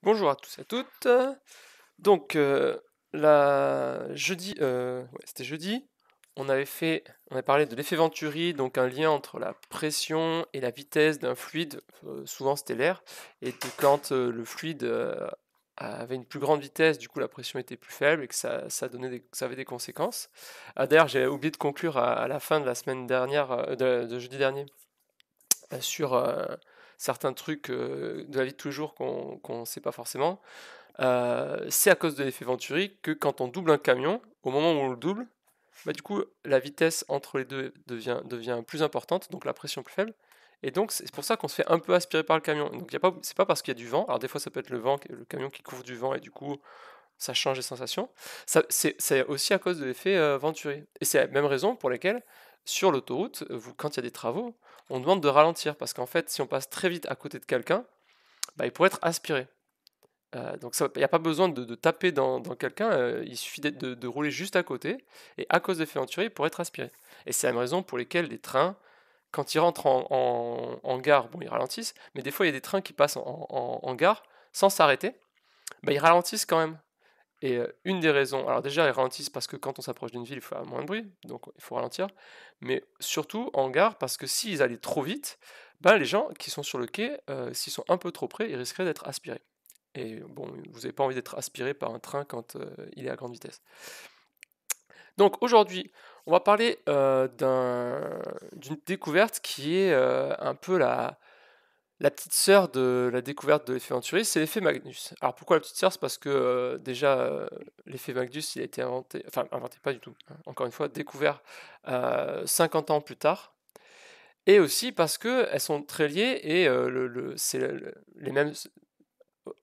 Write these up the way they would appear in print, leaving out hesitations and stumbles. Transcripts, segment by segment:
Bonjour à tous et à toutes. Donc, c'était jeudi, on avait parlé de l'effet Venturi, donc un lien entre la pression et la vitesse d'un fluide, souvent c'était l'air, et que quand le fluide avait une plus grande vitesse, du coup la pression était plus faible et que ça avait des conséquences. D'ailleurs, j'ai oublié de conclure à la fin de la semaine dernière, de jeudi dernier, sur certains trucs de la vie de tous les jours qu'on ne sait pas forcément. C'est à cause de l'effet Venturi que quand on double un camion, au moment où on le double, bah, du coup la vitesse entre les deux devient plus importante, donc la pression plus faible. Et donc c'est pour ça qu'on se fait un peu aspirer par le camion. Donc c'est pas parce qu'il y a du vent, alors des fois ça peut être le vent, le camion qui couvre du vent et du coup ça change les sensations. C'est aussi à cause de l'effet Venturi. Et c'est la même raison pour laquelle sur l'autoroute, quand il y a des travaux, on demande de ralentir parce qu'en fait si on passe très vite à côté de quelqu'un, bah, il pourrait être aspiré. Donc il n'y a pas besoin de taper dans quelqu'un, il suffit de rouler juste à côté, et à cause de l'effet Venturi, il pourrait être aspiré. Et c'est la même raison pour lesquelles les trains, quand ils rentrent en gare, bon, ils ralentissent, mais des fois il y a des trains qui passent en gare sans s'arrêter, bah, ils ralentissent quand même. Et une des raisons, alors déjà ils ralentissent parce que quand on s'approche d'une ville, il faut avoir moins de bruit, donc il faut ralentir, mais surtout en gare parce que s'ils allaient trop vite, bah, les gens qui sont sur le quai, s'ils sont un peu trop près, ils risqueraient d'être aspirés. Et bon, vous n'avez pas envie d'être aspiré par un train quand il est à grande vitesse. Donc aujourd'hui, on va parler d'une découverte qui est un peu la petite sœur de la découverte de l'effet Venturi, c'est l'effet Magnus. Alors pourquoi la petite sœur? C'est parce que déjà, l'effet Magnus, il a été inventé, enfin inventé pas du tout, hein, encore une fois, découvert 50 ans plus tard. Et aussi parce que elles sont très liées et les mêmes,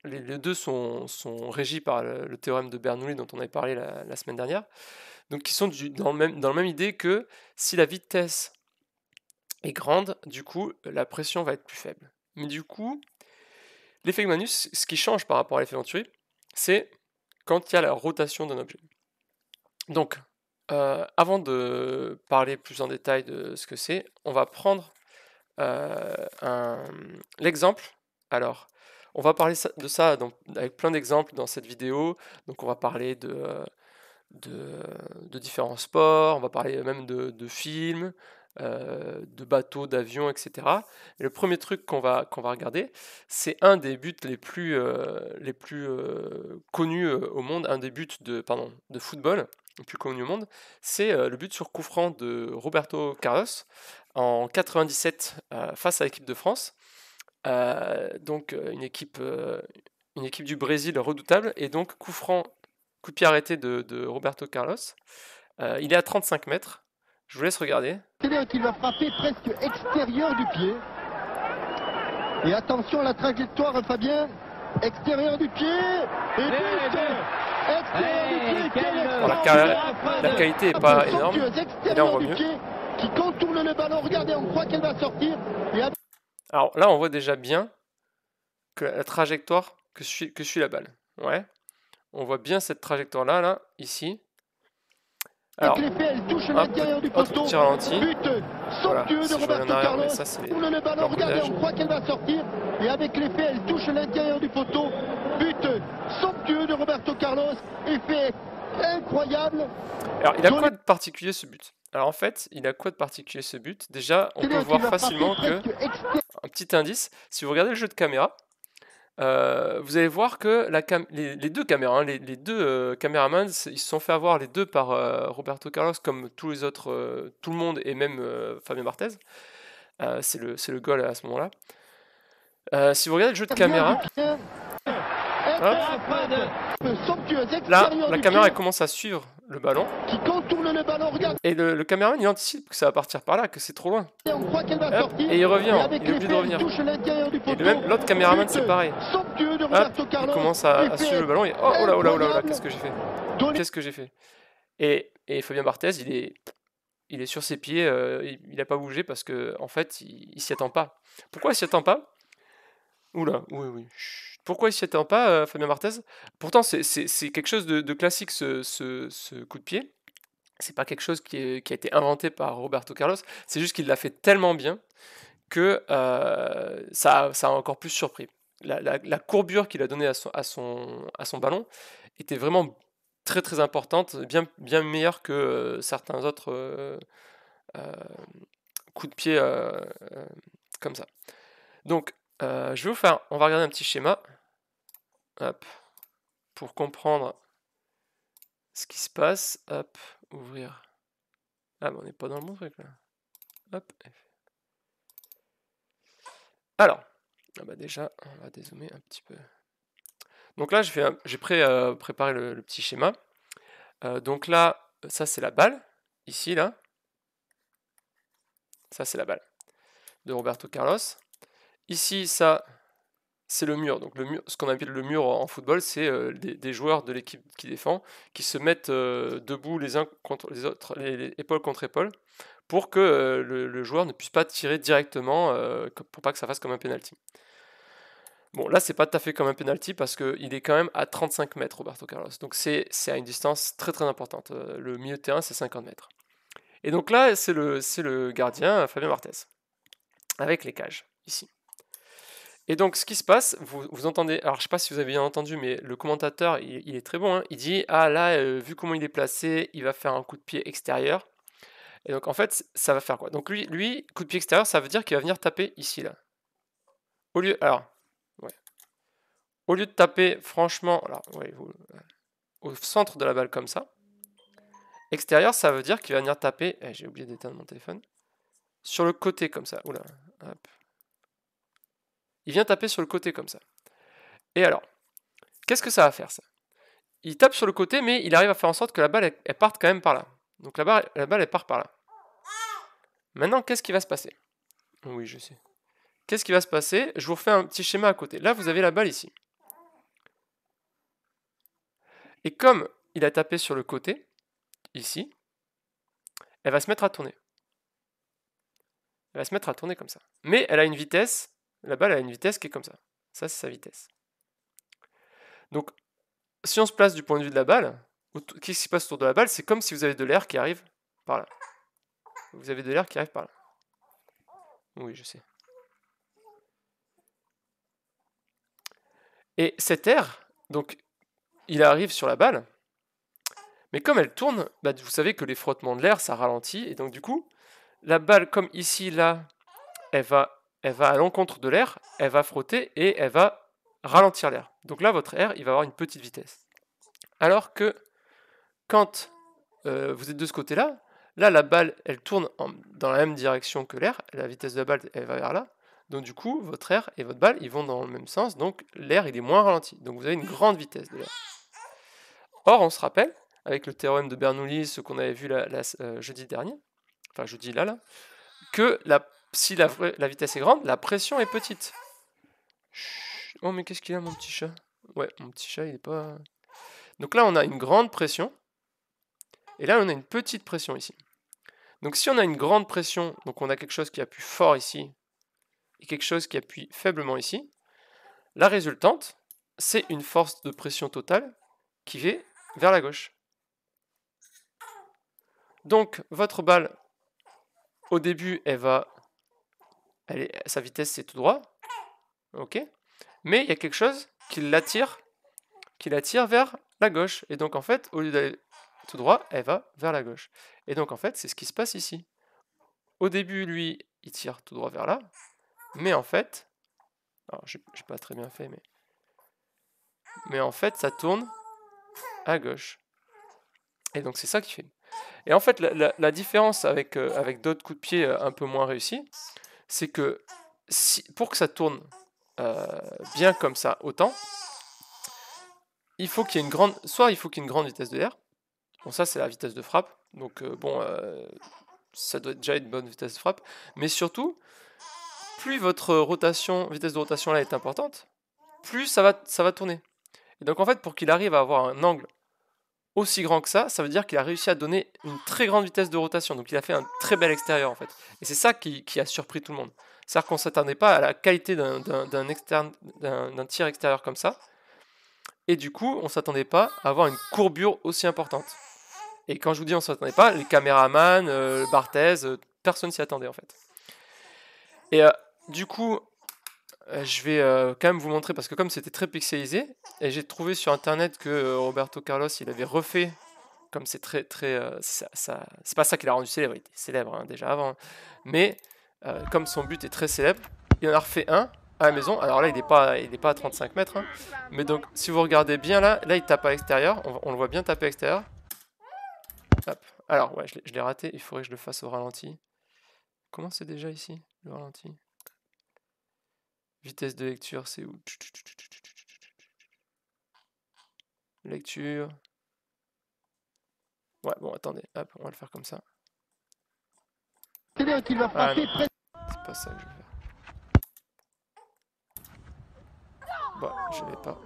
les deux sont régis par le théorème de Bernoulli dont on avait parlé la semaine dernière. Donc ils sont dans la même idée que si la vitesse est grande, du coup la pression va être plus faible. Mais du coup, l'effet Magnus, ce qui change par rapport à l'effet Venturi, c'est quand il y a la rotation d'un objet. Donc, avant de parler plus en détail de ce que c'est, on va prendre l'exemple. Alors, on va parler de ça avec plein d'exemples dans cette vidéo. Donc, on va parler de différents sports, on va parler même de films, de bateaux, d'avions, etc. Et le premier truc qu'on va regarder, c'est un des buts les plus connus au monde, un des buts de football les plus connus au monde, c'est le but sur coup franc de Roberto Carlos en 97 face à l'équipe de France. Donc une équipe du Brésil redoutable, et donc coup de pied arrêté de Roberto Carlos. Il est à 35 mètres. Je vous laisse regarder. C'est-à-dire qu'il va frapper presque extérieur du pied. Et attention à la trajectoire, Fabien. Extérieur du pied. Et but. Extérieur du pied. Bon, la qualité n'est pas énorme. Et là, on voit mieux. Qui contourne le ballon. Regardez, on croit qu'elle va sortir. Alors là, on voit déjà bien que la trajectoire que suit la balle. Ouais. On voit bien cette trajectoire-là, là, ici. Alors, autre petit ralenti. Voilà, si je reviens en arrière, mais ça c'est regardez, on croit qu'elle va sortir. Et avec l'effet, elle touche l'intérieur du poteau. But somptueux de Roberto Carlos. Effet incroyable. Alors, il a quoi de particulier ce but? Alors en fait, il a quoi de particulier ce but? Déjà, on peut voir facilement que... Un petit indice, si vous regardez le jeu de caméra, vous allez voir que les deux caméras, hein, les deux caméramans, ils se sont fait avoir les deux par Roberto Carlos, comme tous les autres, tout le monde, et même Fabien Barthez. C'est le goal à ce moment-là. Si vous regardez le jeu de caméra, hop, là, la caméra elle commence à suivre le ballon. Qui contourne le ballon, regarde. Et le caméraman il anticipe que ça va partir par là, que c'est trop loin. Et on croit qu'elle va Hop, sortir. et il revient, il est obligé de revenir. Et même l'autre caméraman c'est pareil. Hop, il commence à suivre le ballon et oh là, oh là, oh là, oh là, qu'est-ce que j'ai fait? Qu'est-ce que j'ai fait? Et Fabien Barthez, il est sur ses pieds, il n'a pas bougé parce que en fait, il s'y attend pas. Pourquoi il s'y attend pas? Oula, oui. Chut. Pourquoi il s'y attend pas, Fabien Barthez? Pourtant, c'est quelque chose de classique, ce coup de pied. C'est pas quelque chose qui a été inventé par Roberto Carlos. C'est juste qu'il l'a fait tellement bien que ça a encore plus surpris. la courbure qu'il a donnée à son ballon était vraiment très très importante, bien meilleure que certains autres coups de pied comme ça. Donc, on va regarder un petit schéma, hop, pour comprendre ce qui se passe. Hop, ouvrir. Ah, on n'est pas dans le bon truc là. Hop. Alors, déjà, on va dézoomer un petit peu. Donc là, j'ai préparé le petit schéma. Donc là, ça c'est la balle, ici, là. Ça c'est la balle de Roberto Carlos. Ici, ça, c'est le mur. Donc ce qu'on appelle le mur en football, c'est des joueurs de l'équipe qui défend, qui se mettent debout les uns contre les autres, épaule contre épaule, pour que le joueur ne puisse pas tirer directement, pour pas que ça fasse comme un penalty. Bon, là, c'est pas tout à fait comme un penalty parce qu'il est quand même à 35 mètres, Roberto Carlos. Donc c'est à une distance très très importante. Le milieu de terrain, c'est 50 mètres. Et donc là, c'est le gardien, Fabien Barthez, avec les cages, ici. Et donc, ce qui se passe, vous entendez, alors je sais pas si vous avez bien entendu, mais le commentateur, il est très bon, hein, il dit, ah là, vu comment il est placé, il va faire un coup de pied extérieur. Et donc, en fait, ça va faire quoi? Donc lui, coup de pied extérieur, ça veut dire qu'il va venir taper ici, là. Au lieu de taper, franchement, alors, ouais, au centre de la balle comme ça, extérieur, ça veut dire qu'il va venir taper, j'ai oublié d'éteindre mon téléphone, sur le côté comme ça. Oula, hop. Il vient taper sur le côté comme ça. Et alors, qu'est-ce que ça va faire ça? Il tape sur le côté, mais il arrive à faire en sorte que la balle, elle parte quand même par là. Donc la balle, elle part par là. Maintenant, qu'est-ce qui va se passer? Oui, je sais. Qu'est-ce qui va se passer? Je vous refais un petit schéma à côté. Là, vous avez la balle ici. Et comme il a tapé sur le côté, ici, elle va se mettre à tourner. Elle va se mettre à tourner comme ça. Mais elle a une vitesse, la balle a une vitesse qui est comme ça. Ça, c'est sa vitesse. Donc, si on se place du point de vue de la balle, qu'est-ce qui se passe autour de la balle? C'est comme si vous avez de l'air qui arrive par là. Vous avez de l'air qui arrive par là. Oui, je sais. Et cet air, donc, il arrive sur la balle, mais comme elle tourne, vous savez que les frottements de l'air, ça ralentit, et donc du coup, la balle, comme ici, là, elle va à l'encontre de l'air, elle va frotter et elle va ralentir l'air. Donc là, votre air, il va avoir une petite vitesse. Alors que quand vous êtes de ce côté-là, là, la balle, elle tourne dans la même direction que l'air, la vitesse de la balle, elle va vers là. Donc du coup, votre air et votre balle, ils vont dans le même sens, donc l'air, il est moins ralenti. Donc vous avez une grande vitesse de l'air. Or, on se rappelle, avec le théorème de Bernoulli, ce qu'on avait vu jeudi dernier, enfin jeudi là, que si la vitesse est grande, la pression est petite. Chut. Oh mais qu'est-ce qu'il a mon petit chat? Ouais, mon petit chat il est pas... Donc là on a une grande pression, et là on a une petite pression ici. Donc si on a une grande pression, donc on a quelque chose qui appuie fort ici, et quelque chose qui appuie faiblement ici, la résultante, c'est une force de pression totale qui va vers la gauche. Donc votre balle, au début, sa vitesse c'est tout droit, ok, mais il y a quelque chose qui l'attire vers la gauche, et donc en fait, au lieu d'aller tout droit, elle va vers la gauche. Et donc en fait, c'est ce qui se passe ici. Au début, lui, il tire tout droit vers là, mais en fait, alors j'ai pas très bien fait, mais en fait, ça tourne à gauche. Et donc c'est ça qui fait. Et en fait, la différence avec d'autres coups de pied un peu moins réussis, c'est que pour que ça tourne bien comme ça, autant, il faut qu'il y ait une grande vitesse de l'air. Bon, ça c'est la vitesse de frappe. Donc ça doit déjà être une bonne vitesse de frappe. Mais surtout, plus votre vitesse de rotation là est importante, plus ça va tourner. Et donc en fait, pour qu'il arrive à avoir un angle aussi grand que ça veut dire qu'il a réussi à donner une très grande vitesse de rotation. Donc il a fait un très bel extérieur en fait. Et c'est ça qui a surpris tout le monde. C'est-à-dire qu'on ne s'attendait pas à la qualité d'un tir extérieur comme ça. Et du coup, on ne s'attendait pas à avoir une courbure aussi importante. Et quand je vous dis on ne s'attendait pas, les caméramans, Barthez, personne s'y attendait en fait. Et du coup, je vais quand même vous montrer, parce que comme c'était très pixelisé, et j'ai trouvé sur internet que Roberto Carlos, il avait refait, comme c'est très très... c'est pas ça qui l'a rendu célèbre, il était célèbre hein, déjà avant, mais comme son but est très célèbre, il en a refait un à la maison. Alors là, il est pas à 35 mètres, hein, mais donc si vous regardez bien là, il tape à l'extérieur, on le voit bien taper à l'extérieur. Hop. Alors ouais, je l'ai raté, il faudrait que je le fasse au ralenti. Comment c'est déjà ici, le ralenti? Vitesse de lecture, c'est où? Lecture. Ouais, bon, attendez, hop, on va le faire comme ça. C'est-à-dire qu'il va Ah frapper non, c'est pas ça que je veux faire. Bah, je l'ai pas.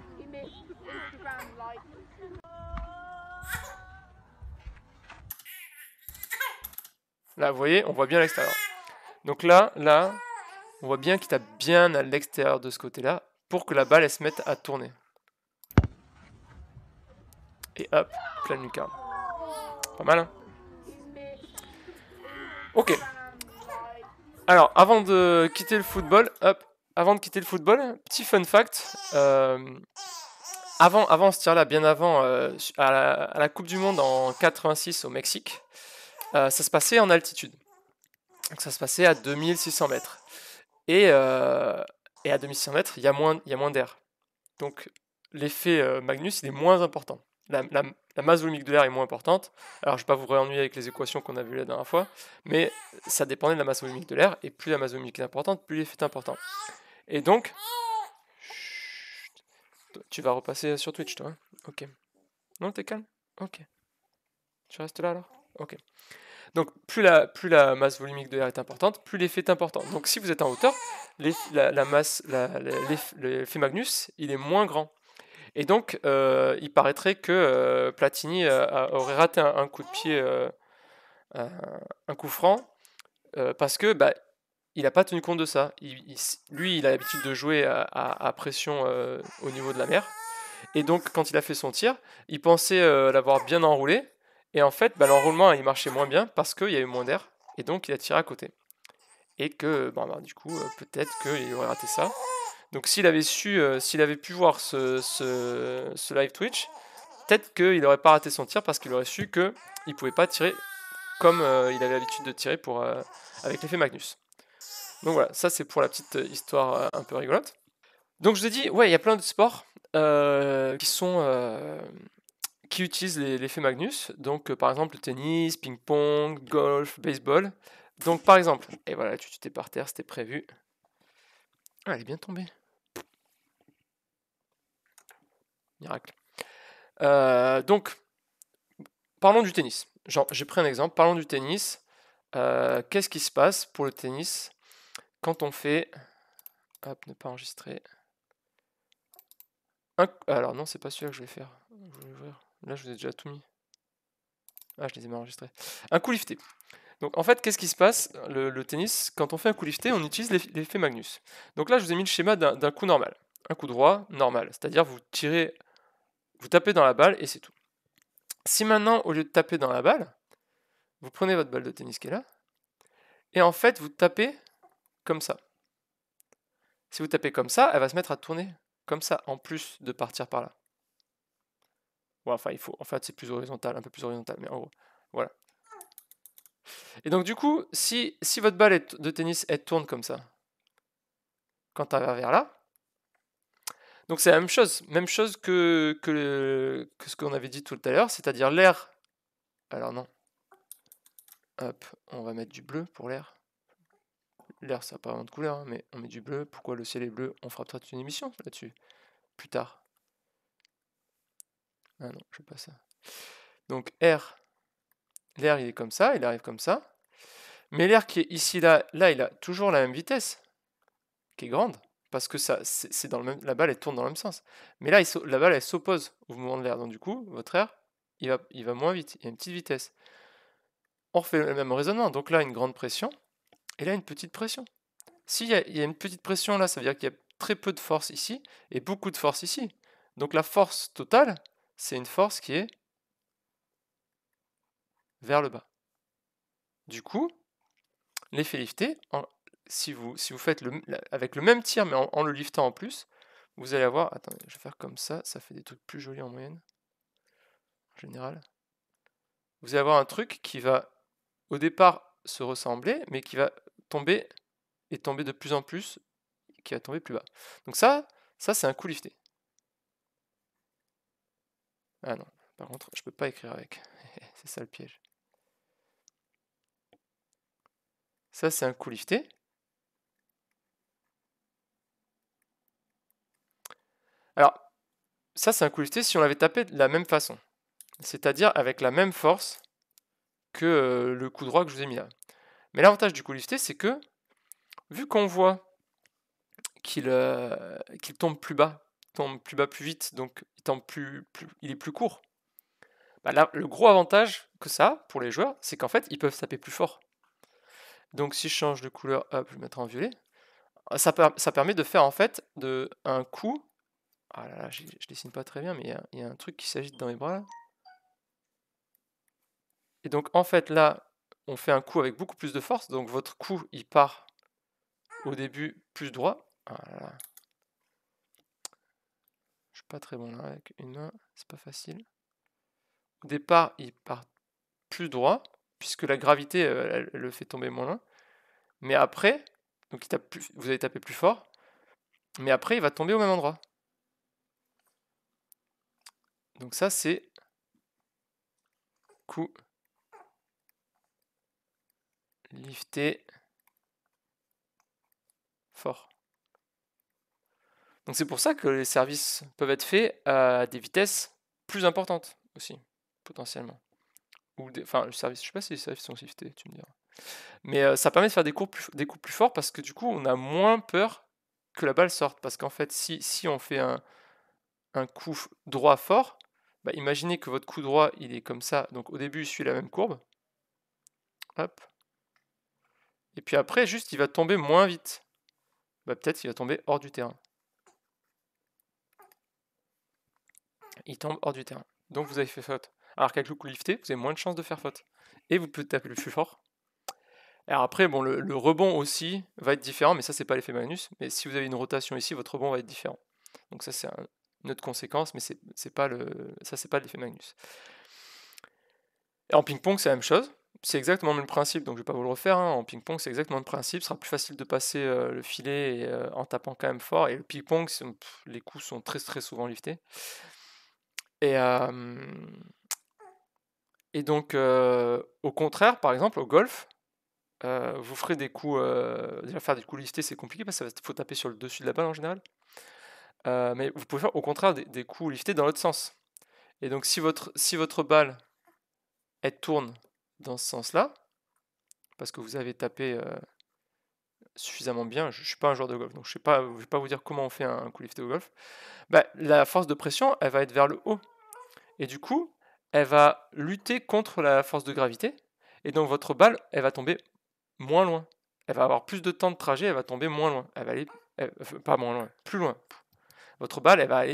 Là, vous voyez, on voit bien l'extérieur. Donc là, on voit bien qu'il tape bien à l'extérieur de ce côté-là pour que la balle, elle se mette à tourner. Et hop, pleine lucarne. Pas mal, hein? Ok. Alors, avant de quitter le football, petit fun fact. Avant ce tir-là, bien avant, à la Coupe du Monde en 86 au Mexique, ça se passait en altitude. Donc ça se passait à 2600 mètres. Et à 2600 mètres, il y a moins d'air. Donc l'effet Magnus, il est moins important. La masse volumique de l'air est moins importante. Alors je ne vais pas vous réennuyer avec les équations qu'on a vues la dernière fois, mais ça dépendait de la masse volumique de l'air, et plus la masse volumique est importante, plus l'effet est important. Et donc, tu vas repasser sur Twitch, toi, hein? Ok. Non, t'es calme? Ok. Tu restes là alors? Ok. Donc plus la masse volumique de l'air est importante, plus l'effet est important. Donc si vous êtes en hauteur, l'effet Magnus, il est moins grand. Et donc il paraîtrait que Platini aurait raté un coup de pied, un coup franc, parce que bah, il n'a pas tenu compte de ça. Lui, il a l'habitude de jouer à pression au niveau de la mer. Et donc, quand il a fait son tir, il pensait l'avoir bien enroulé. Et en fait, bah, l'enroulement, il marchait moins bien parce qu'il y avait moins d'air. Et donc, il a tiré à côté. Et que, bah, du coup, peut-être qu'il aurait raté ça. Donc, s'il avait pu voir ce live Twitch, peut-être qu'il n'aurait pas raté son tir parce qu'il aurait su qu'il ne pouvait pas tirer comme il avait l'habitude de tirer avec l'effet Magnus. Donc voilà, ça c'est pour la petite histoire un peu rigolote. Donc je vous ai dit, ouais, il y a plein de sports qui utilisent l'effet Magnus. Donc par exemple le tennis, ping-pong, golf, baseball. Donc par exemple, et voilà, tu t'es par terre, c'était prévu. Ah, elle est bien tombée. Miracle. Donc, parlons du tennis. J'ai pris un exemple, parlons du tennis. Qu'est-ce qui se passe pour le tennis quand on fait... Hop, ne pas enregistrer. Alors non, c'est pas celui-là que je vais faire. Je vais ouvrir. Là, je vous ai déjà tout mis. Ah, je les ai mal enregistrés. Un coup lifté. Donc en fait, qu'est-ce qui se passe le tennis, quand on fait un coup lifté, on utilise l'effet Magnus. Donc là, je vous ai mis le schéma d'un coup normal. Un coup droit, normal. C'est-à-dire, vous tapez dans la balle et c'est tout. Si maintenant, au lieu de taper dans la balle, vous prenez votre balle de tennis qui est là, et en fait, vous tapez comme ça. Si vous tapez comme ça, elle va se mettre à tourner comme ça, en plus de partir par là. Ouais, enfin, en fait, c'est plus horizontal, un peu plus horizontal, mais en gros, voilà. Et donc, du coup, si votre balle de tennis, elle tourne comme ça, quand elle va vers là, donc c'est la même chose que ce qu'on avait dit tout à l'heure, c'est-à-dire l'air. Alors non. Hop, on va mettre du bleu pour l'air. L'air, ça n'a pas vraiment de couleur, hein, mais on met du bleu. Pourquoi le ciel est bleu? On fera peut-être une émission là-dessus, plus tard. Ah non, je fais pas ça. Donc l'air, il est comme ça, il arrive comme ça. Mais l'air qui est ici, là, il a toujours la même vitesse, qui est grande, parce que ça, c'est dans le même, la balle, elle tourne dans le même sens. Mais là, la balle, elle s'oppose au mouvement de l'air. Donc du coup, votre air, il va moins vite, il y a une petite vitesse. On refait le même raisonnement. Donc là, une grande pression, et là, une petite pression. S'il y a une petite pression là, ça veut dire qu'il y a très peu de force ici, et beaucoup de force ici. Donc la force totale, c'est une force qui est vers le bas. Du coup, l'effet lifté, si vous faites avec le même tir, mais en le liftant en plus, vous allez avoir... Attendez, je vais faire comme ça fait des trucs plus jolis en moyenne, en général. Vous allez avoir un truc qui va, au départ, se ressembler, mais qui va tomber, et tomber de plus en plus, qui va tomber plus bas. Donc ça c'est un coup lifté. Ah non, par contre, je peux pas écrire avec. C'est ça le piège. Ça, c'est un coup lifté. Alors, ça, c'est un coup lifté si on l'avait tapé de la même façon. C'est-à-dire avec la même force que le coup droit que je vous ai mis là. Mais l'avantage du coup lifté, c'est que, vu qu'on voit qu'il tombe plus bas plus vite, donc il est plus court. Bah là, le gros avantage que ça a pour les joueurs, c'est qu'en fait, ils peuvent taper plus fort. Donc si je change de couleur, hop, je vais mettre en violet, ça permet de faire en fait un coup. Ah là là, je dessine pas très bien, mais il y a un truc qui s'agite dans mes bras là. Et donc en fait là, on fait un coup avec beaucoup plus de force, donc votre coup il part au début plus droit. Ah là là. Je suis pas très bon là avec une main, c'est pas facile. Au départ, il part plus droit, puisque la gravité elle le fait tomber moins loin. Mais après, donc vous allez taper plus fort, mais après il va tomber au même endroit. Donc ça c'est coup lifté fort. Donc c'est pour ça que les services peuvent être faits à des vitesses plus importantes aussi, potentiellement. Enfin, le service, je sais pas si les services sont liftés, tu me diras. Mais ça permet de faire des coups plus forts parce que du coup on a moins peur que la balle sorte. Parce qu'en fait, si on fait un coup droit fort, bah, imaginez que votre coup droit il est comme ça, donc au début il suit la même courbe. Hop. Et puis après, juste il va tomber moins vite. Bah, peut-être il va tomber hors du terrain. Il tombe hors du terrain. Donc vous avez fait faute. Alors qu'avec le coup lifté, vous avez moins de chances de faire faute. Et vous pouvez taper le plus fort. Alors après, bon, le rebond aussi va être différent, mais ça c'est pas l'effet Magnus. Mais si vous avez une rotation ici, votre rebond va être différent. Donc ça c'est une autre conséquence, mais c'est pas l'effet Magnus. Et en ping-pong c'est la même chose. C'est exactement le même principe, donc je vais pas vous le refaire. Hein. En ping-pong c'est exactement le principe. Ce sera plus facile de passer le filet en tapant quand même fort. Et le ping-pong, les coups sont très très souvent liftés. Et donc, au contraire, par exemple, au golf, vous ferez des coups. Déjà, faire des coups liftés, c'est compliqué parce qu'il faut taper sur le dessus de la balle en général. Mais vous pouvez faire au contraire des coups liftés dans l'autre sens. Et donc, si votre balle elle tourne dans ce sens-là, parce que vous avez tapé suffisamment bien, je ne suis pas un joueur de golf, donc je ne vais pas vous dire comment on fait un coup lifté au golf, bah, la force de pression, elle va être vers le haut. Et du coup, elle va lutter contre la force de gravité. Et donc votre balle, elle va tomber moins loin. Elle va avoir plus de temps de trajet, elle va tomber moins loin. Elle va aller, pas moins loin, plus loin. Votre balle, elle va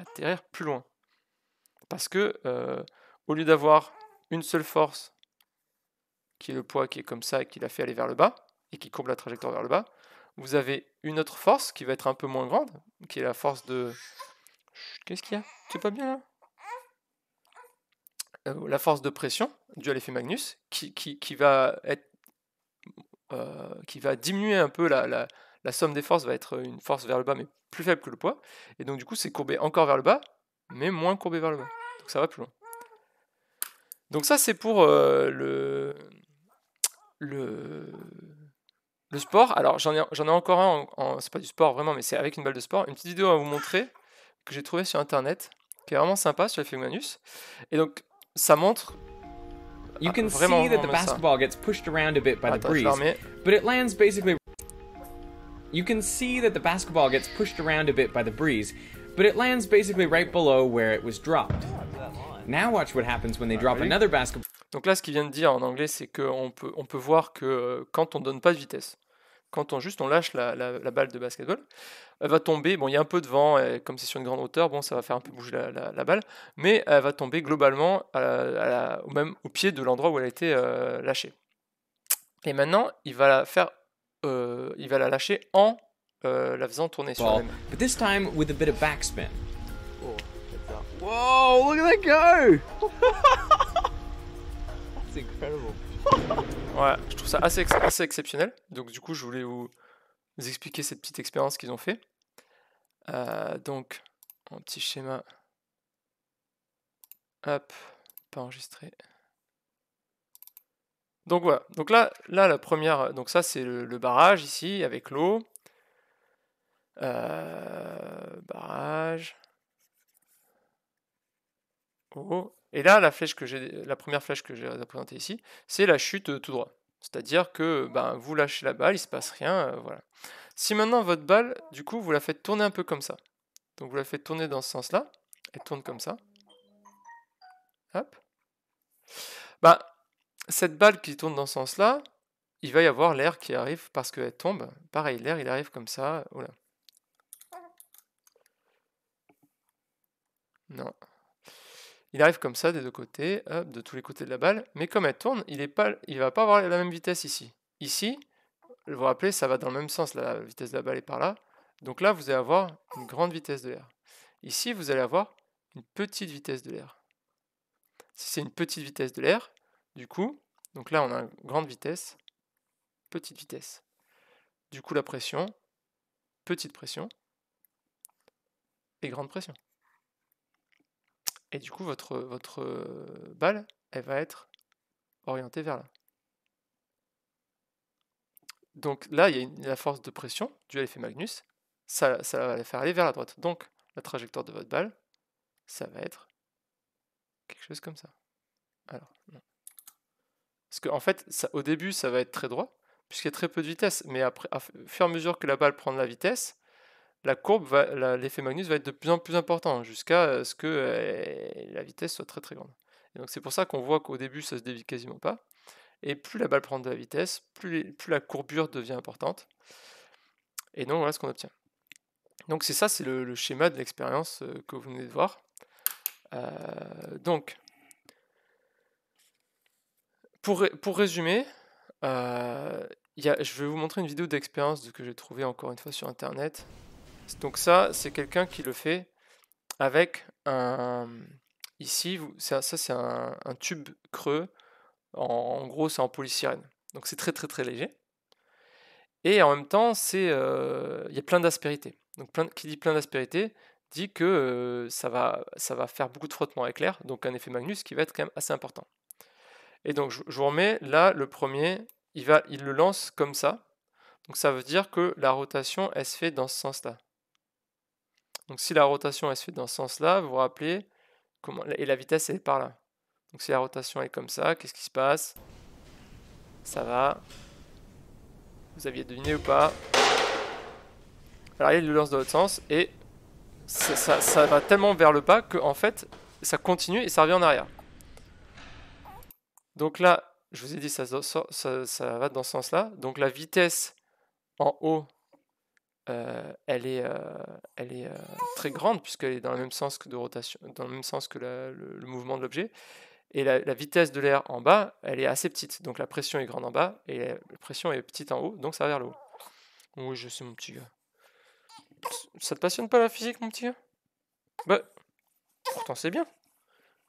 atterrir plus loin. Parce que, au lieu d'avoir une seule force, qui est le poids qui est comme ça et qui la fait aller vers le bas, et qui courbe la trajectoire vers le bas, vous avez une autre force qui va être un peu moins grande, qui est la force de... Qu'est-ce qu'il y a? C'est pas bien là? La force de pression due à l'effet Magnus qui va être qui va diminuer un peu la somme des forces, va être une force vers le bas mais plus faible que le poids, et donc du coup c'est courbé encore vers le bas mais moins courbé vers le bas, donc ça va plus loin. Donc ça c'est pour le sport. Alors j'en ai encore un c'est pas du sport vraiment, mais c'est avec une balle de sport, une petite vidéo à vous montrer que j'ai trouvé sur internet qui est vraiment sympa sur l'effet Magnus, et donc ça montre. You can see that the basketball gets pushed around a bit by the breeze, but it lands basically. You can see that the basketball gets pushed around a bit by the breeze, but it lands basically right below where it was dropped. Now watch what happens when they drop another basketball. Donc là, ce qu'il vient de dire en anglais, c'est qu'on peut voir que quand on donne pas de vitesse, quand on lâche la balle de basketball, elle va tomber, bon il y a un peu de vent, comme c'est sur une grande hauteur, bon ça va faire un peu bouger la balle, mais elle va tomber globalement au pied de l'endroit où elle a été lâchée. Et maintenant, il va la faire il va la lâcher en la faisant tourner sur elle-même. But this time with a bit of backspin. Oh, whoa, look at that go! That's incredible. Ouais, je trouve ça assez exceptionnel. Donc du coup, je voulais vous expliquer cette petite expérience qu'ils ont fait. Donc, un petit schéma. Hop, pas enregistré. Donc voilà. Donc là la première. Donc ça, c'est le barrage ici avec l'eau. Barrage. Eau. Et là, la première flèche que j'ai représentée ici, c'est la chute tout droit. C'est-à-dire que vous lâchez la balle, il ne se passe rien, voilà. Si maintenant votre balle, du coup, vous la faites tourner un peu comme ça. Donc vous la faites tourner dans ce sens-là, elle tourne comme ça. Hop. Cette balle qui tourne dans ce sens-là, il va y avoir l'air qui arrive parce qu'elle tombe. Pareil, l'air, il arrive comme ça. Voilà. Non. Il arrive comme ça des deux côtés, hop, de tous les côtés de la balle, mais comme elle tourne, il va pas avoir la même vitesse ici. Ici, vous vous rappelez, ça va dans le même sens, la vitesse de la balle est par là. Donc là, vous allez avoir une grande vitesse de l'air. Ici, vous allez avoir une petite vitesse de l'air. Si c'est une petite vitesse de l'air, du coup, donc là, on a une grande vitesse, petite vitesse. Du coup, la pression, petite pression, et grande pression. Et du coup, votre balle, elle va être orientée vers là. Donc là, il y a la force de pression due à l'effet Magnus. Ça va la faire aller vers la droite. Donc, la trajectoire de votre balle, ça va être quelque chose comme ça. Alors, non. Parce qu'en fait, au début, ça va être très droit, puisqu'il y a très peu de vitesse. Mais après, au fur et à mesure que la balle prend de la vitesse, la courbe, l'effet Magnus va être de plus en plus important, jusqu'à ce que la vitesse soit très très grande. Et donc c'est pour ça qu'on voit qu'au début, ça se dévie quasiment pas. Et plus la balle prend de la vitesse, plus la courbure devient importante. Et donc voilà ce qu'on obtient. Donc c'est ça, c'est le schéma de l'expérience que vous venez de voir. Donc, pour résumer, je vais vous montrer une vidéo d'expérience que j'ai trouvée encore une fois sur internet. Donc ça, c'est quelqu'un qui le fait avec un... Ici, ça c'est un tube creux. En gros, c'est en polystyrène. Donc c'est très très très léger. Et en même temps, il y a plein d'aspérité. Donc qui dit plein d'aspérité dit que ça va faire beaucoup de frottement avec l'air, donc un effet Magnus qui va être quand même assez important. Et donc je vous remets là le premier, il le lance comme ça. Donc ça veut dire que la rotation elle se fait dans ce sens-là. Donc si la rotation elle se fait dans ce sens-là, vous vous rappelez et la vitesse elle est par là. Donc si la rotation est comme ça, qu'est-ce qui se passe? Ça va. Vous aviez deviné ou pas? Alors il le lance dans l'autre sens et ça va tellement vers le bas que en fait ça continue et ça revient en arrière. Donc là, je vous ai dit ça va dans ce sens-là. Donc la vitesse en haut, elle est très grande puisqu'elle est dans le même sens que de rotation, dans le même sens que le mouvement de l'objet. Et la vitesse de l'air en bas, elle est assez petite. Donc la pression est grande en bas et la pression est petite en haut, donc ça va vers le haut. Oui, je sais mon petit gars. Ça te passionne pas la physique, mon petit gars? Bah, pourtant c'est bien.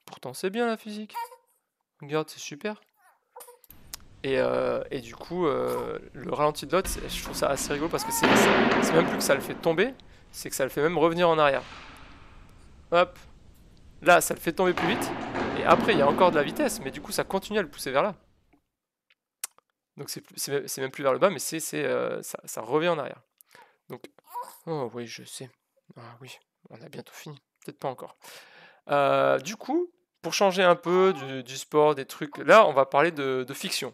Pourtant c'est bien la physique. Regarde, c'est super. Et du coup, le ralenti de l'autre, je trouve ça assez rigolo parce que c'est même plus que ça le fait tomber, c'est que ça le fait même revenir en arrière. Hop. Là, ça le fait tomber plus vite. Et après, il y a encore de la vitesse, mais du coup, ça continue à le pousser vers là. Donc, c'est même plus vers le bas, mais ça revient en arrière. Donc, oh oui, je sais. Ah oui, on a bientôt fini. Peut-être pas encore. Du coup, pour changer un peu du sport, des trucs, là, on va parler de fiction.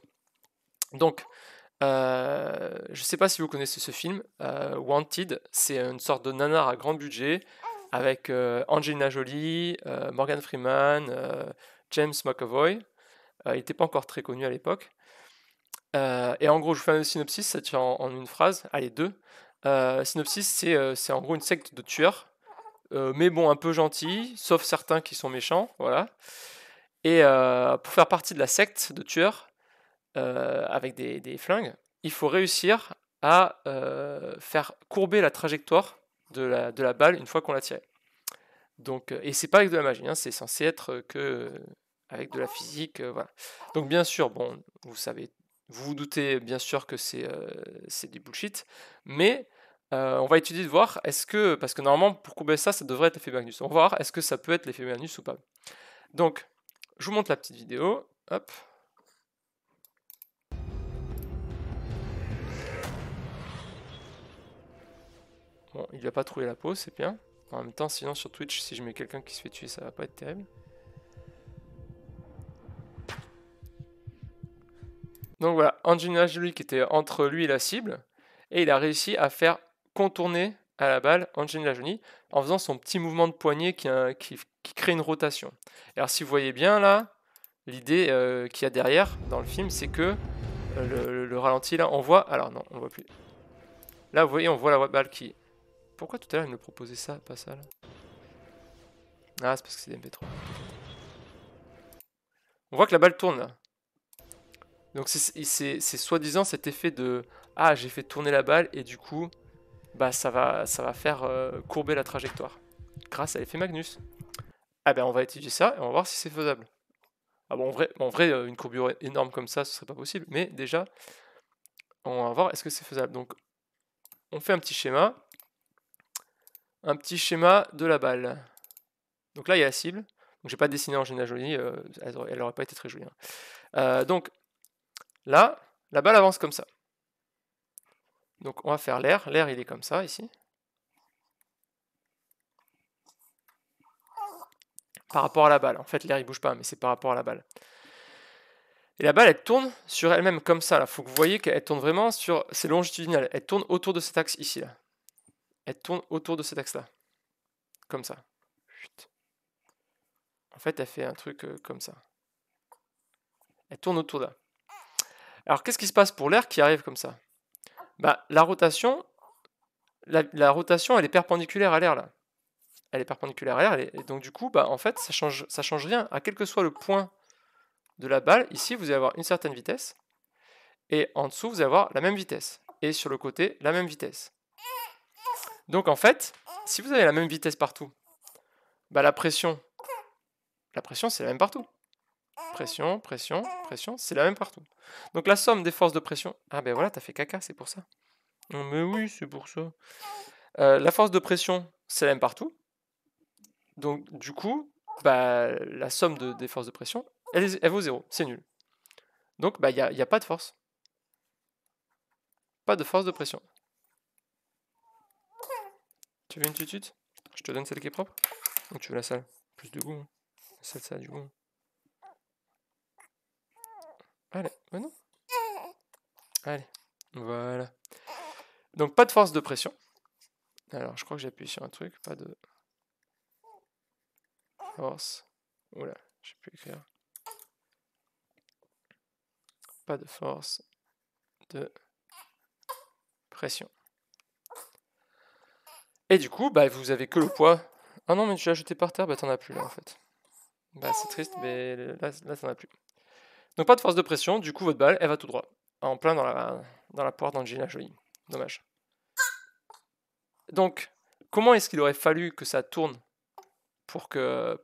Donc, je sais pas si vous connaissez ce film, Wanted, c'est une sorte de nanar à grand budget, avec Angelina Jolie, Morgan Freeman, James McAvoy. Il n'était pas encore très connu à l'époque. Et en gros, je vous fais un synopsis, ça tient en une phrase, allez, deux. Synopsis, c'est en gros une secte de tueurs, mais bon, un peu gentils, sauf certains qui sont méchants, voilà. Et pour faire partie de la secte de tueurs, avec des flingues, il faut réussir à faire courber la trajectoire de la balle une fois qu'on l'a tirée. Donc, et c'est pas avec de la magie, hein, c'est censé être que avec de la physique, voilà. Donc bien sûr, bon, vous vous doutez bien sûr que c'est du bullshit, mais on va étudier de voir, parce que normalement pour courber ça, ça devrait être l'effet Magnus. On va voir est-ce que ça peut être l'effet Magnus ou pas. Donc, je vous montre la petite vidéo, hop. Bon, il a pas trouvé la pause, c'est bien. En même temps, sinon sur Twitch, si je mets quelqu'un qui se fait tuer, ça va pas être terrible. Donc voilà, Angelina Jolie qui était entre lui et la cible, et il a réussi à faire contourner à la balle Angelina Jolie en faisant son petit mouvement de poignet qui crée une rotation. Alors si vous voyez bien là, l'idée qu'il y a derrière dans le film, c'est que le ralenti là, on voit... Alors non, on voit plus. Là vous voyez, on voit la balle qui... Pourquoi tout à l'heure il me proposait ça, pas ça là? Ah, c'est parce que c'est des MP3. On voit que la balle tourne là. Donc c'est soi-disant cet effet de « Ah, j'ai fait tourner la balle et du coup, bah ça va faire courber la trajectoire. » Grâce à l'effet Magnus. Ah ben on va étudier ça et on va voir si c'est faisable. Ah bon, en vrai une courbure énorme comme ça, ce serait pas possible. Mais déjà, on va voir est-ce que c'est faisable. Donc, on fait un petit schéma. Un petit schéma de la balle. Donc là, il y a la cible. Donc j'ai pas dessiné Angelina Jolie, elle aurait pas été très jolie. Hein. Donc là, la balle avance comme ça. Donc on va faire l'air. L'air, il est comme ça, ici. Par rapport à la balle. En fait, l'air, il bouge pas, mais c'est par rapport à la balle. Et la balle, elle tourne sur elle-même comme ça. Il faut que vous voyez qu'elle tourne vraiment sur... C'est longitudinal. Elle tourne autour de cet axe ici, là. Elle tourne autour de cet axe-là. Comme ça. En fait, elle fait un truc comme ça. Elle tourne autour de là. Alors, qu'est-ce qui se passe pour l'air qui arrive comme ça? Bah, la rotation, la rotation, elle est perpendiculaire à l'air, là. Elle est perpendiculaire à l'air, et donc du coup, bah, en fait, ça change rien. À quel que soit le point de la balle, ici, vous allez avoir une certaine vitesse, et en dessous, vous allez avoir la même vitesse. Et sur le côté, la même vitesse. Donc, en fait, si vous avez la même vitesse partout, bah, la pression, c'est la même partout. Pression, pression, pression, c'est la même partout. Donc la somme des forces de pression... Ah ben voilà, t'as fait caca, c'est pour ça. Non mais oui, c'est pour ça. La force de pression, c'est la même partout. Donc du coup, bah, la somme des forces de pression, elle vaut 0, c'est nul. Donc bah, il n'y a pas de force. Pas de force de pression. Tu veux une tutute? Je te donne celle qui est propre? Ou tu veux la sale? Plus de goût. Hein. Celle, ça a du goût. Allez, bah non. Allez, voilà. Donc pas de force de pression. Alors je crois que j'appuie sur un truc, pas de force. Oula, je peux écrire. Pas de force de pression. Et du coup, bah vous avez que le poids. Ah non, mais tu l'as jeté par terre, bah t'en as plus là en fait. Bah c'est triste, mais là t'en as plus. Donc pas de force de pression, du coup votre balle, elle va tout droit. En plein dans la poire d'Angelina Jolie. Dommage. Donc, comment est-ce qu'il aurait fallu que ça tourne pour que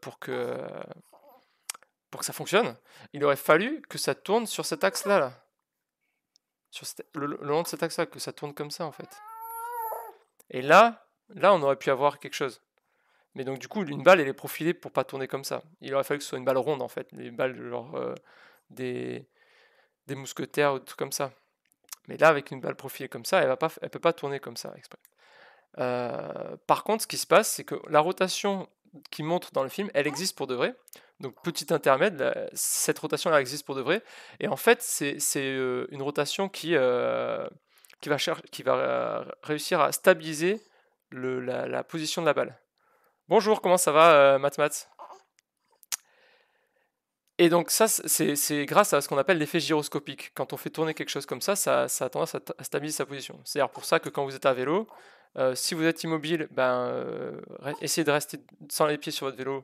ça fonctionne? Il aurait fallu que ça tourne sur cet axe-là. Là. Sur le long de cet axe-là, que ça tourne comme ça en fait. Et là, on aurait pu avoir quelque chose. Mais donc du coup, une balle, elle est profilée pour pas tourner comme ça. Il aurait fallu que ce soit une balle ronde en fait. Les balles genre des mousquetaires ou des trucs comme ça. Mais là, avec une balle profilée comme ça, elle peut pas tourner comme ça exprès. Par contre, ce qui se passe, c'est que la rotation qui montre dans le film, elle existe pour de vrai. Donc, petit intermède, cette rotation-là existe pour de vrai. Et en fait, c'est une rotation qui va réussir à stabiliser la position de la balle. Bonjour, comment ça va, Math? Et donc ça, c'est grâce à ce qu'on appelle l'effet gyroscopique. Quand on fait tourner quelque chose comme ça, ça a tendance à stabiliser sa position. C'est-à-dire pour ça que quand vous êtes à vélo, si vous êtes immobile, essayez de rester sans les pieds sur votre vélo,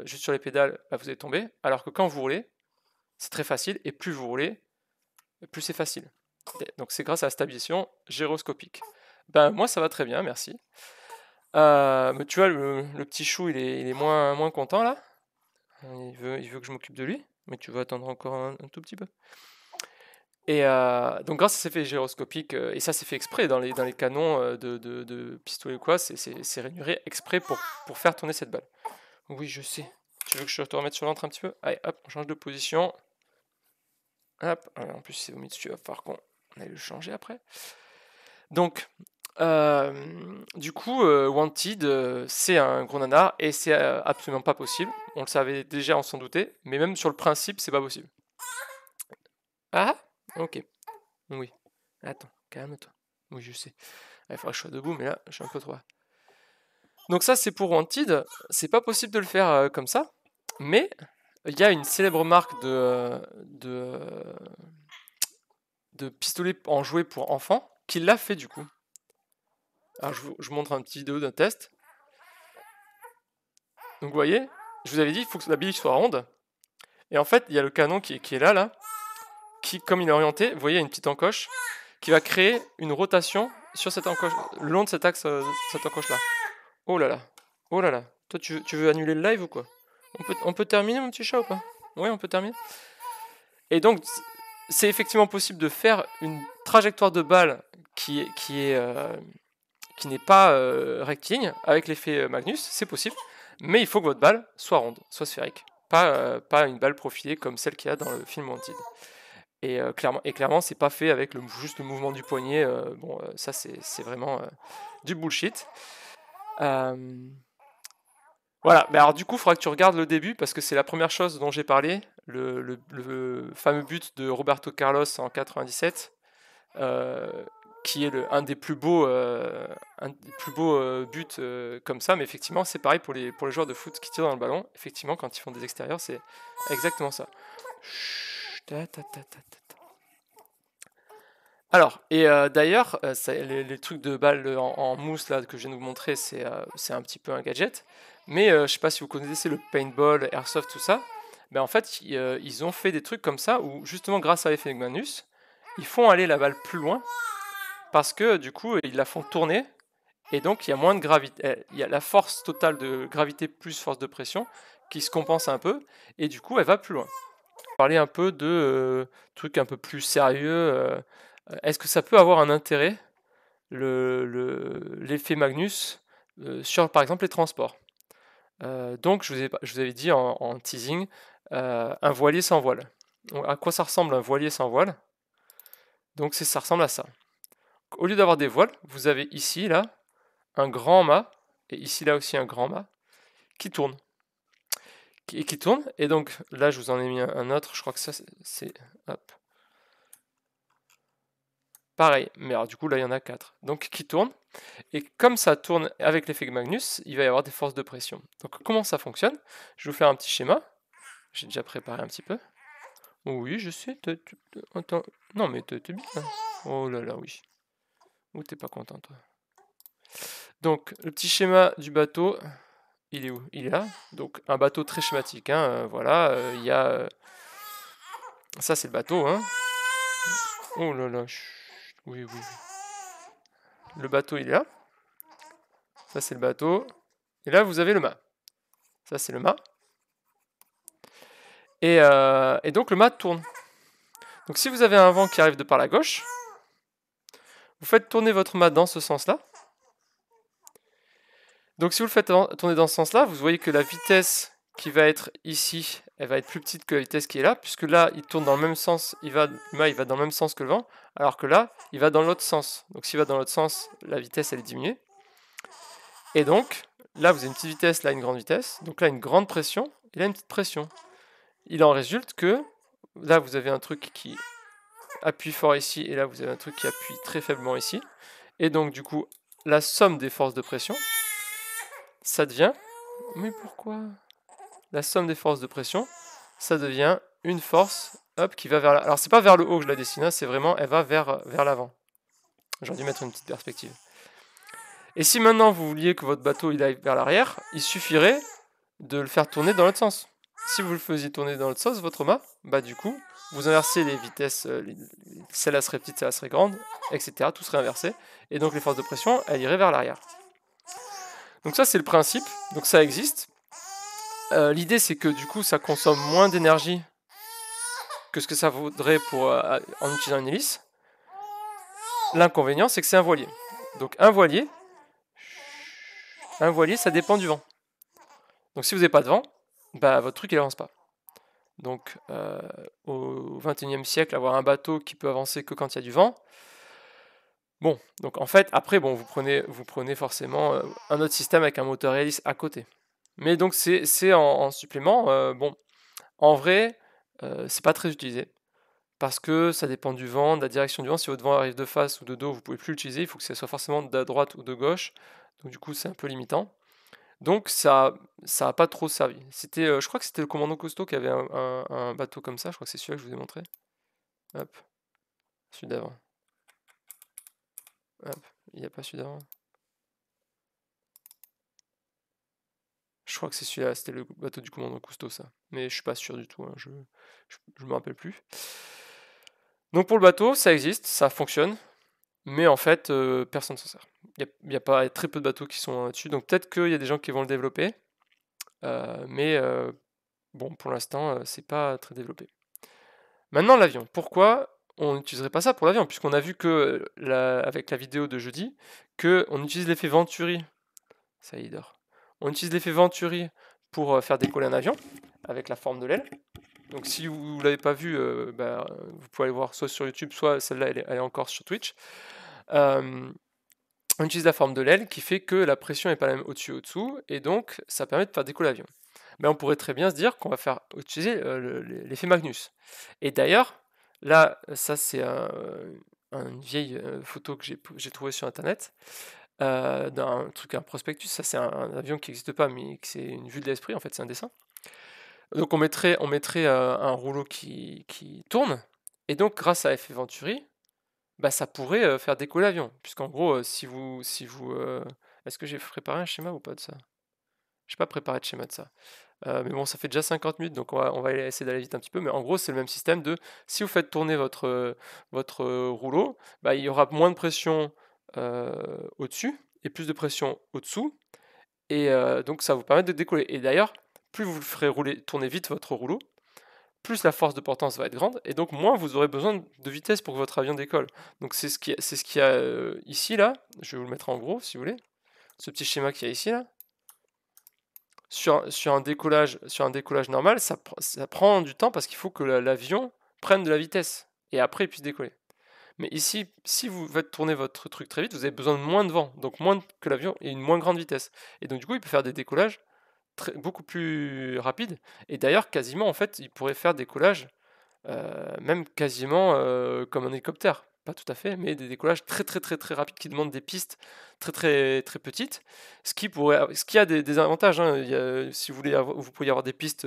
juste sur les pédales, vous allez tomber. Alors que quand vous roulez, c'est très facile, et plus vous roulez, plus c'est facile. Donc c'est grâce à la stabilisation gyroscopique. Ben moi ça va très bien, merci. Mais tu vois, le petit chou il est moins content là. Il veut que je m'occupe de lui, mais tu vas attendre encore un tout petit peu. Et donc grâce à ces effets gyroscopiques, et ça c'est fait exprès dans les canons de pistolet ou quoi, c'est rainuré exprès pour faire tourner cette balle. Oui, je sais. Tu veux que je te remette sur l'entre un petit peu? Allez, hop, on change de position. Hop, en plus c'est au milieu, tu vas falloir qu'on aille le changer après. Donc, du coup, Wanted, c'est un gros nanar et c'est absolument pas possible. On le savait déjà, on s'en doutait, mais même sur le principe, c'est pas possible. Ah, ok. Oui. Attends, calme-toi. Oui, je sais. Il faudra que je sois debout, mais là, je suis un peu trop. Donc ça, c'est pour Wanted. C'est pas possible de le faire comme ça, mais il y a une célèbre marque de pistolet en jouet pour enfants qui l'a fait du coup. Alors je vous montre un petit vidéo d'un test. Donc vous voyez, je vous avais dit, il faut que la bille soit ronde. Et en fait, il y a le canon qui est là, qui, comme il est orienté, vous voyez, il y a une petite encoche qui va créer une rotation sur cette encoche, le long de cet axe, cette encoche-là. Oh là là, oh là là. Toi, tu veux annuler le live ou quoi? On peut terminer, mon petit chat, ou pas? Oui, on peut terminer. Et donc, c'est effectivement possible de faire une trajectoire de balle qui n'est pas rectiligne avec l'effet Magnus, c'est possible, mais il faut que votre balle soit ronde, soit sphérique, pas une balle profilée comme celle qu'il y a dans le film Wanted. Et clairement, c'est pas fait avec juste le mouvement du poignet. Ça c'est vraiment du bullshit. Voilà, mais alors du coup, il faudra que tu regardes le début parce que c'est la première chose dont j'ai parlé, le fameux but de Roberto Carlos en 97. Qui est un des plus beaux buts comme ça, mais effectivement c'est pareil pour les joueurs de foot qui tirent dans le ballon. Effectivement, quand ils font des extérieurs, c'est exactement ça. Alors, et d'ailleurs, les trucs de balles en mousse là que je viens de vous montrer, c'est un petit peu un gadget, mais je sais pas si vous connaissez le paintball, airsoft, tout ça. Ben en fait, ils ont fait des trucs comme ça où justement grâce à l'effet Magnus, ils font aller la balle plus loin. Parce que du coup, ils la font tourner, et donc il y a moins de gravité. Il y a la force totale de gravité plus force de pression qui se compense un peu, et du coup, elle va plus loin. Parler un peu de trucs un peu plus sérieux. Est-ce que ça peut avoir un intérêt, l'effet Magnus, sur par exemple les transports? Donc, je vous avais dit en teasing, un voilier sans voile. Donc, à quoi ça ressemble un voilier sans voile? Donc, ça ressemble à ça. Au lieu d'avoir des voiles, vous avez ici, là, un grand mât, et ici, là aussi, un grand mât, qui tourne. Qui tourne, et donc, là, je vous en ai mis un autre, je crois que ça, c'est... Hop. Pareil, mais alors, du coup, là, il y en a 4. Donc, qui tourne, et comme ça tourne avec l'effet Magnus, il va y avoir des forces de pression. Donc, comment ça fonctionne? Je vais vous faire un petit schéma. J'ai déjà préparé un petit peu. Oui, je sais, attends, non, mais t'es bien. Oh là là, oui. Ou t'es pas content, toi? Donc, le petit schéma du bateau, il est où? Il est là. Donc, un bateau très schématique. Hein, voilà, il y a... ça, c'est le bateau. Hein. Oh là là. Oui, oui, oui. Le bateau, il est là. Ça, c'est le bateau. Et là, vous avez le mât. Ça, c'est le mât. Et donc, le mât tourne. Donc, si vous avez un vent qui arrive de par la gauche, vous faites tourner votre mât dans ce sens-là. Donc si vous le faites tourner dans ce sens-là, vous voyez que la vitesse qui va être ici, elle va être plus petite que la vitesse qui est là, puisque là, il tourne dans le même sens, il va dans le même sens que le vent, alors que là, il va dans l'autre sens. Donc s'il va dans l'autre sens, la vitesse, elle est diminuée. Et donc, là, vous avez une petite vitesse, là, une grande vitesse. Donc là, une grande pression, et là, une petite pression. Il en résulte que, là, vous avez un truc qui appuie fort ici, et là, vous avez un truc qui appuie très faiblement ici. Et donc, du coup, la somme des forces de pression, ça devient... Mais pourquoi? La somme des forces de pression, ça devient une force, hop, qui va vers la... Alors, c'est pas vers le haut que je la dessine, hein, c'est vraiment, elle va vers l'avant. J'aurais dû mettre une petite perspective. Et si maintenant vous vouliez que votre bateau il aille vers l'arrière, il suffirait de le faire tourner dans l'autre sens. si vous le faisiez tourner dans l'autre sens, votre mât, bah du coup, vous inversez les vitesses, celle-là serait petite, celle-là serait grande, etc. Tout serait inversé, et donc les forces de pression, elles iraient vers l'arrière. Donc ça, c'est le principe, donc ça existe. L'idée, c'est que du coup, ça consomme moins d'énergie que ce que ça vaudrait en utilisant une hélice. L'inconvénient, c'est que c'est un voilier. Donc un voilier, ça dépend du vent. Donc si vous n'avez pas de vent, bah, votre truc il avance pas. Donc au XXIe siècle, avoir un bateau qui peut avancer que quand il y a du vent. Bon, donc en fait, après, bon, vous prenez forcément un autre système avec un moteur hélice à côté. Mais donc c'est en supplément. Bon, en vrai, c'est pas très utilisé. Parce que ça dépend du vent, de la direction du vent. Si votre vent arrive de face ou de dos, vous pouvez plus l'utiliser. Il faut que ça soit forcément de droite ou de gauche. Donc du coup, c'est un peu limitant. Donc ça a pas trop servi. Je crois que c'était le commandant Cousteau qui avait un bateau comme ça. Je crois que c'est celui-là que je vous ai montré. Hop, celui d'avant. Hop, il n'y a pas celui d'avant. Je crois que c'est celui-là, c'était le bateau du commandant Cousteau, ça. Mais je suis pas sûr du tout, hein, je me rappelle plus. Donc pour le bateau, ça existe, ça fonctionne, mais en fait, personne s'en sert. Il y a pas très peu de bateaux qui sont dessus, donc peut-être qu'il y a des gens qui vont le développer, mais bon, pour l'instant, c'est pas très développé. Maintenant, l'avion. Pourquoi on n'utiliserait pas ça pour l'avion? Puisqu'on a vu que, avec la vidéo de jeudi, qu'on utilise l'effet Venturi. Ça y est, il dort. On utilise l'effet Venturi pour faire décoller un avion, avec la forme de l'aile. Donc si vous ne l'avez pas vu, vous pouvez aller voir soit sur YouTube, soit celle-là, elle est encore sur Twitch. On utilise la forme de l'aile qui fait que la pression n'est pas la même au-dessus et au-dessous, et donc ça permet de faire décoller l'avion. Mais on pourrait très bien se dire qu'on va faire utiliser l'effet Magnus. Et d'ailleurs, là, ça c'est une vieille photo que j'ai trouvée sur internet, d'un truc, un prospectus. Ça c'est un avion qui n'existe pas, mais c'est une vue de l'esprit, en fait c'est un dessin. Donc on mettrait un rouleau qui tourne, et donc grâce à l'effet Venturi, bah, ça pourrait faire décoller l'avion. Puisqu'en gros, si vous est-ce que j'ai préparé un schéma ou pas de ça? Je n'ai pas préparé de schéma de ça. Mais bon, ça fait déjà 50 minutes, donc on va essayer d'aller vite un petit peu. Mais en gros, c'est le même système de, si vous faites tourner votre rouleau, bah, il y aura moins de pression au-dessus, et plus de pression au-dessous, et donc ça va vous permettre de décoller. Et d'ailleurs, plus vous ferez tourner vite votre rouleau, plus la force de portance va être grande, et donc moins vous aurez besoin de vitesse pour que votre avion décolle. Donc c'est ce qu'il y a ici, là. Je vais vous le mettre en gros, si vous voulez. Ce petit schéma qu'il y a ici, là. Sur un décollage normal, ça prend du temps parce qu'il faut que l'avion prenne de la vitesse, et après il puisse décoller. Mais ici, si vous faites tourner votre truc très vite, vous avez besoin de moins de vent, donc moins que l'avion, et une moins grande vitesse. Et donc du coup, il peut faire des décollages beaucoup plus rapides. Et d'ailleurs, quasiment, en fait, il pourrait faire des décollages, même quasiment comme un hélicoptère. Pas tout à fait, mais des décollages très très très très rapides qui demandent des pistes très très très petites. Ce qui a des avantages, hein. Si vous voulez, vous pouvez avoir des pistes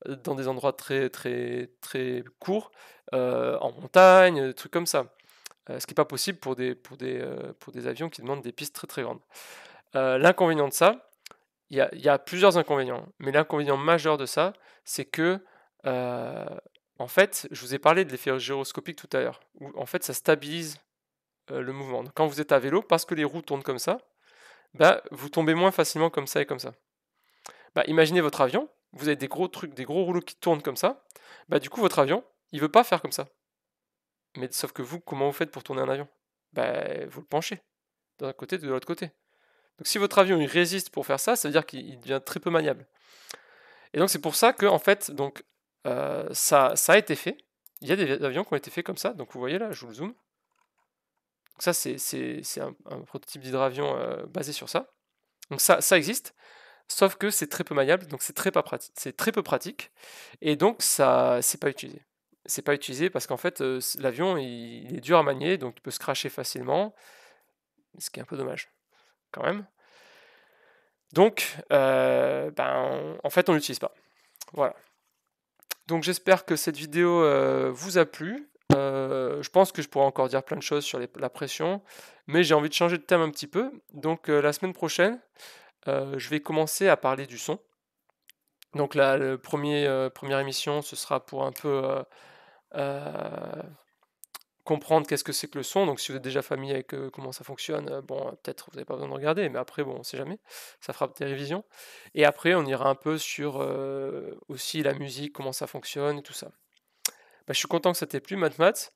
dans des endroits très très très courts, en montagne, des trucs comme ça. Ce qui n'est pas possible pour des avions qui demandent des pistes très très grandes. L'inconvénient de ça, il y a plusieurs inconvénients, mais l'inconvénient majeur de ça, c'est que en fait, je vous ai parlé de l'effet gyroscopique tout à l'heure, où en fait ça stabilise le mouvement. Donc, quand vous êtes à vélo, parce que les roues tournent comme ça, bah, vous tombez moins facilement comme ça et comme ça. Bah, imaginez votre avion, vous avez des gros rouleaux qui tournent comme ça, bah, du coup votre avion, il veut pas faire comme ça. Mais sauf que vous, comment vous faites pour tourner un avion? Bah, vous le penchez d'un côté de l'autre côté. Donc si votre avion il résiste pour faire ça, ça veut dire qu'il devient très peu maniable. Et donc c'est pour ça que en fait, donc ça a été fait. Il y a des avions qui ont été faits comme ça. Donc vous voyez là, je vous le zoome. Donc ça c'est un prototype d'hydravion basé sur ça. Donc ça existe, sauf que c'est très peu maniable, donc c'est très peu pratique, et donc ça c'est pas utilisé. C'est pas utilisé parce qu'en fait l'avion il est dur à manier, donc il peut se crasher facilement, ce qui est un peu dommage quand même. Donc en fait on l'utilise pas. Voilà. Donc j'espère que cette vidéo vous a plu. Je pense que je pourrais encore dire plein de choses sur la pression, mais j'ai envie de changer de thème un petit peu. Donc la semaine prochaine, je vais commencer à parler du son. Donc là, première émission, ce sera pour un peu comprendre qu'est-ce que c'est que le son. Donc si vous êtes déjà familier avec comment ça fonctionne, bon, peut-être vous n'avez pas besoin de regarder, mais après, bon, on sait jamais. Ça fera des révisions. Et après, on ira un peu sur aussi la musique, comment ça fonctionne et tout ça. Bah, je suis content que ça t'ait plu, Mathmat.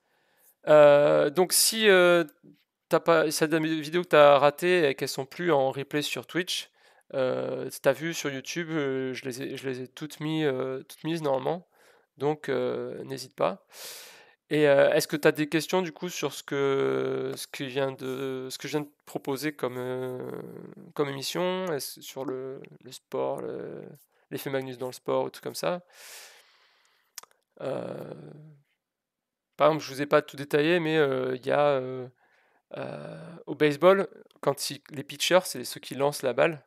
Donc si c'est des vidéos que tu as ratées et qu'elles sont plus en replay sur Twitch, t'as vu sur YouTube, je les ai toutes mises normalement. Donc n'hésite pas. Et est-ce que tu as des questions du coup sur ce que je viens de proposer comme émission, sur le sport, l'effet Magnus dans le sport ou tout comme ça? Par exemple, je vous ai pas tout détaillé, mais il y a au baseball, quand les pitchers, c'est ceux qui lancent la balle,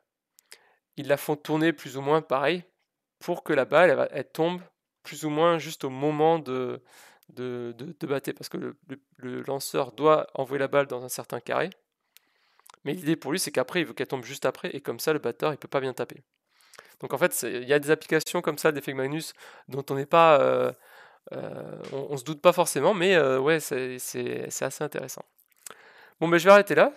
ils la font tourner plus ou moins pareil pour que la balle elle tombe plus ou moins juste au moment de battre, parce que le lanceur doit envoyer la balle dans un certain carré. Mais l'idée pour lui, c'est qu'après, il veut qu'elle tombe juste après, et comme ça, le batteur, il peut pas bien taper. Donc en fait, il y a des applications comme ça d'effet Magnus dont on n'est pas, on se doute pas forcément, mais ouais, c'est assez intéressant. Bon, mais je vais arrêter là.